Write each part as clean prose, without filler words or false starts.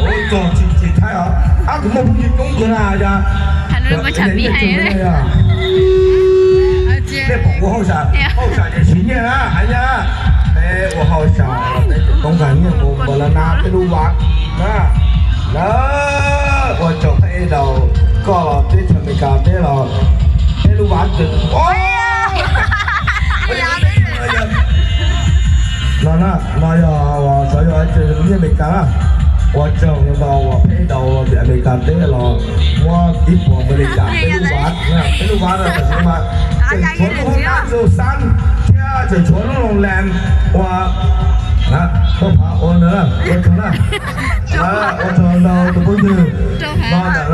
我做几台啊？啊，怎么不去中国啊？呀？Thành một trận bị hay đấy. 这我好想的新年啊，哎呀，哎，我好想东港เนี่ย我了拿ไปดูวัดนะแล้ว我就喺度ก็ที่ทำการที่เราไปดูวัดจุดโอ้ย那要我所以就是你没干啊。我就到我配到我美國啲咯，我一般不離家，ไปดูวัดนะ什麼？就全部那就山，家就全部โรงแรมว่านะก็พาโอนนะโอนนะ我就到ตะบุญมาจาก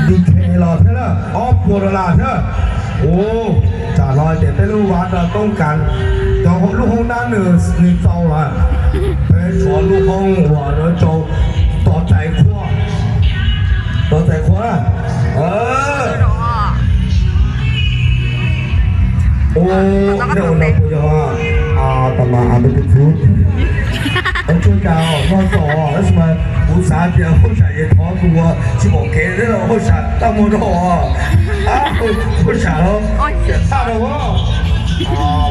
ดีเคหรอใช่ไหมออฟโคโรนาใช่ไหมโอ้จ่าลอยแต่ไปดูวัดต้องการ就ลูกห้องนั้น你走了ไปชวนลูกห้องว่าเราจะต่อใจขั้วโอ้เดี๋ยวเราคุยว่าแต่มาไม่ได้พูด我最近我做啊，什么乌沙的好像也炒股啊，是我给的了，好像那么多啊，好像咯，差了我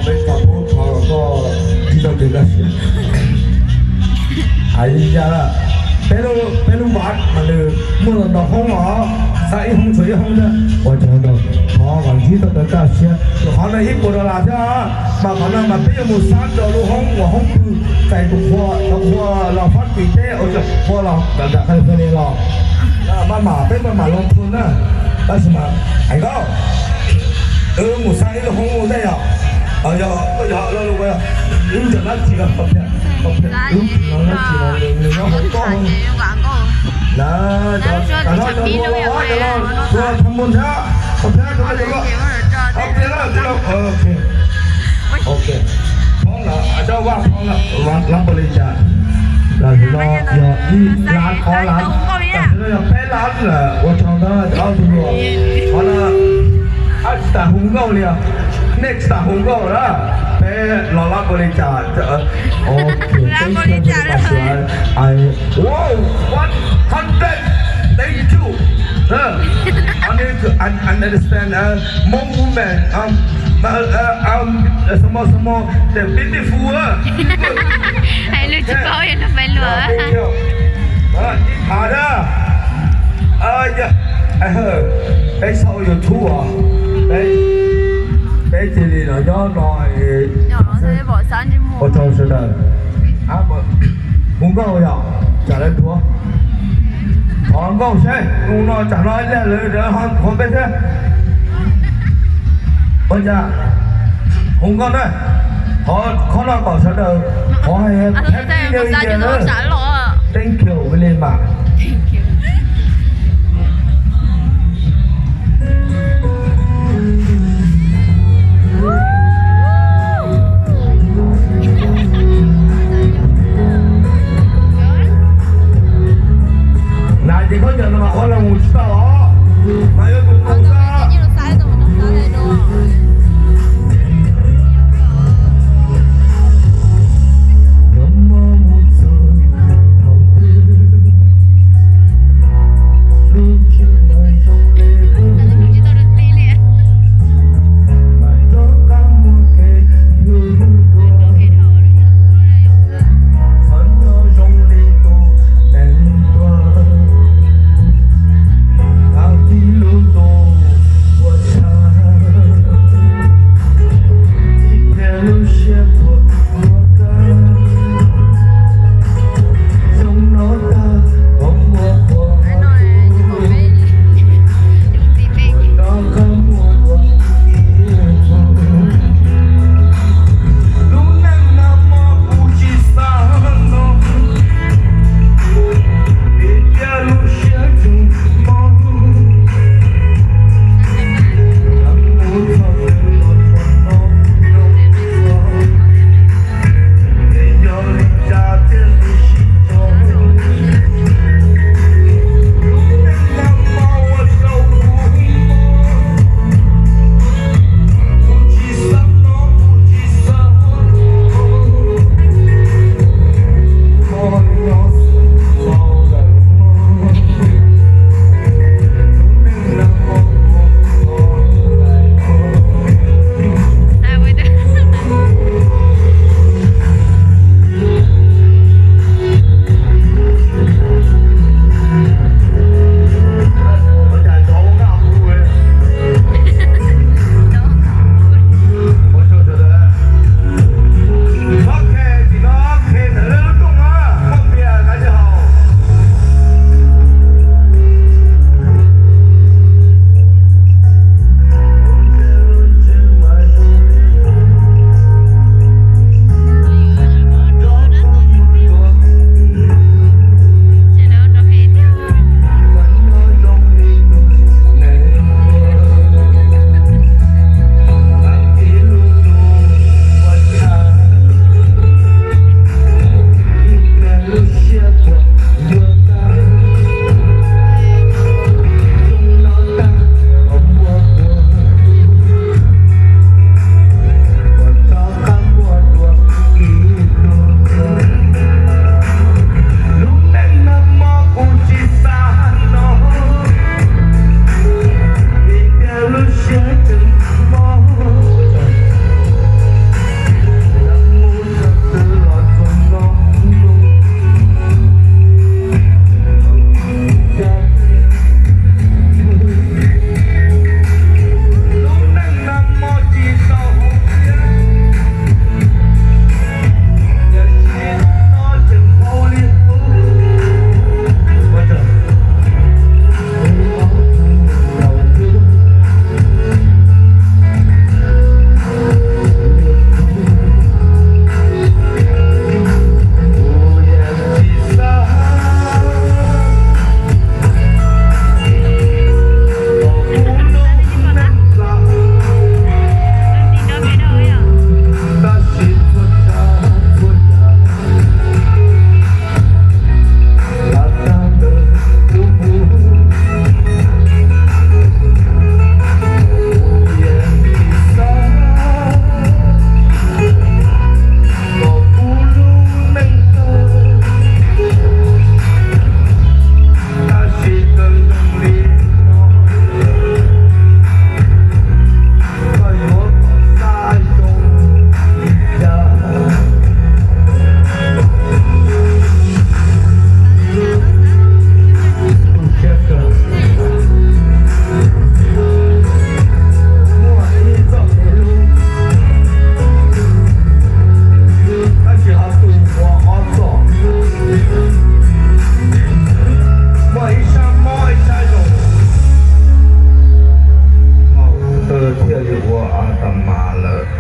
没搞过炒个，知道这个事。哎呀啦，ไปรู้วัดมาเลยเมื่อเราห้องหมอใส่ห้องสวยห้องเนี่ยว่าจะเราพอวันที่เราจะเสียเขาในญี่ปุ่นเราใช่ไหมมาเขาเนี่ยมาเป็นมุสลิมเราลูกห้องว่าห้องคือใส่ตัวเราฟัดปีเต้เอาจากพวกเราแต่ใครคนนี้เรามาเป็นมาลงทุนนะแต่สมัยไอ้ก็มุสลิมเราห้องได้ยัง要เราลูกก็รู้จักนักจีนกับเนี่ยนักจีนเรา好多那咱们就我他们家，我别个这个，别了，OK，พร้อมแล้วเจ้าว่าพร้อมแล้วรับบริจาคเราจะรออีร้านขอร้านแต่เราไปร้านเลยว่าทำได้เอาตัวพอละสตาร์หุ่งเก้าเลย next สตาร์หุ่งเก้าละไปรอรับบริจาคโอเคไอ้ว้าว100 thank you understand more women什么 the beautiful Hay lưu chụp câu vậy nó phải lừa đi thả đó cái sau giờ thua cái gì thì nó gió nói nhỏ thế bỏ sáng đi mua cho sự đời muốn câu giờ trả lời thua còn câu xe muốn nói trả lời lời để không biết thế bây giờ không con đấy khó lo bảo sao đâu khó hay em happy new year nữa thank you với lên mạng này thì có giờ mà có là một sao mà yêu cùng không sao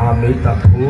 อามิตาพุ